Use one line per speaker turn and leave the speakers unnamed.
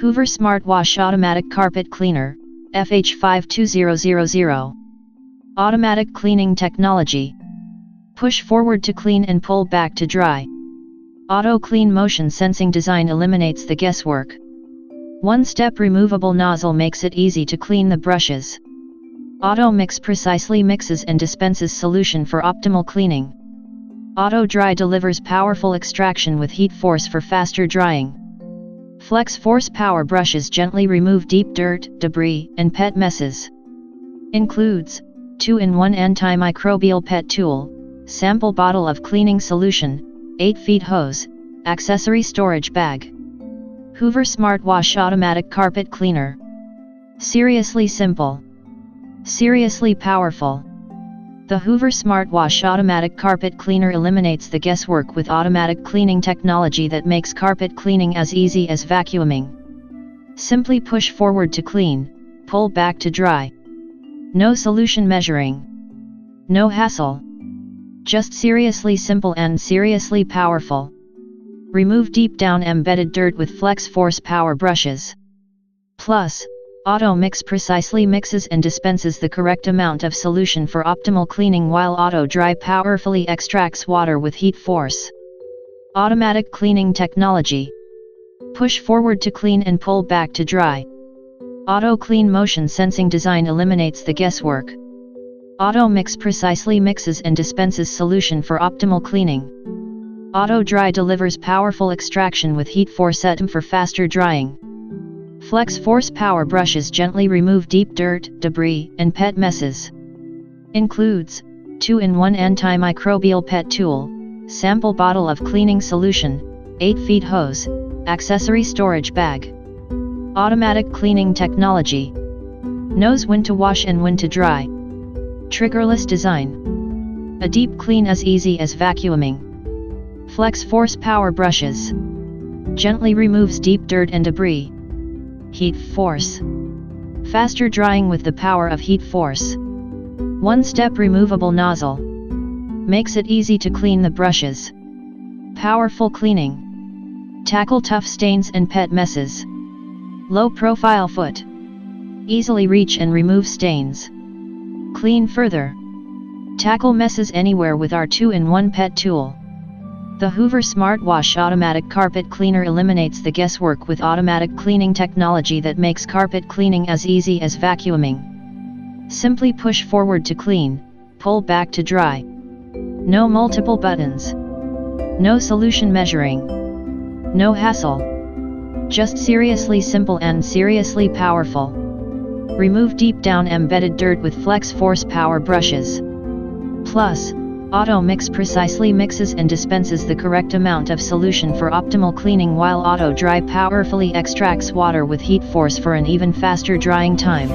Hoover Smartwash Automatic Carpet Cleaner, FH52000. Automatic Cleaning Technology. Push forward to clean and pull back to dry. Auto Clean Motion Sensing Design eliminates the guesswork. One-step removable nozzle makes it easy to clean the brushes. Auto Mix precisely mixes and dispenses solution for optimal cleaning. Auto Dry delivers powerful extraction with HeatForce for faster drying. FlexForce PowerBrushes gently remove deep dirt, debris, and pet messes. Includes 2-in-1 antimicrobial pet tool, sample bottle of cleaning solution, 8 feet hose, accessory storage bag. Hoover Smartwash Automatic Carpet Cleaner. Seriously simple. Seriously powerful. The Hoover Smartwash Automatic Carpet Cleaner eliminates the guesswork with automatic cleaning technology that makes carpet cleaning as easy as vacuuming. Simply push forward to clean, pull back to dry. No solution measuring. No hassle. Just seriously simple and seriously powerful. Remove deep down embedded dirt with FlexForce PowerBrushes. Plus, Auto Mix precisely mixes and dispenses the correct amount of solution for optimal cleaning, while Auto Dry powerfully extracts water with HeatForce. Automatic Cleaning Technology. Push forward to clean and pull back to dry. Auto Clean Motion Sensing Design eliminates the guesswork. Auto Mix precisely mixes and dispenses solution for optimal cleaning. Auto Dry delivers powerful extraction with HeatForce for faster drying. FlexForce PowerBrushes gently remove deep dirt, debris, and pet messes. Includes 2-in-1 antimicrobial pet tool, sample bottle of cleaning solution, 8 feet hose, accessory storage bag. Automatic Cleaning Technology. Knows when to wash and when to dry. Triggerless design. A deep clean as easy as vacuuming. FlexForce PowerBrushes. Gently removes deep dirt and debris. HeatForce. Faster drying with the power of HeatForce. One-step removable nozzle. Makes it easy to clean the brushes. Powerful cleaning. Tackle tough stains and pet messes. Low profile foot. Easily reach and remove stains. Clean further. Tackle messes anywhere with our 2-in-1 pet tool. The Hoover Smartwash Automatic Carpet Cleaner eliminates the guesswork with automatic cleaning technology that makes carpet cleaning as easy as vacuuming. Simply push forward to clean, pull back to dry. No multiple buttons. No solution measuring. No hassle. Just seriously simple and seriously powerful. Remove deep down embedded dirt with FlexForce PowerBrushes. Plus, Auto Mix precisely mixes and dispenses the correct amount of solution for optimal cleaning, while Auto Dry powerfully extracts water with HeatForce for an even faster drying time.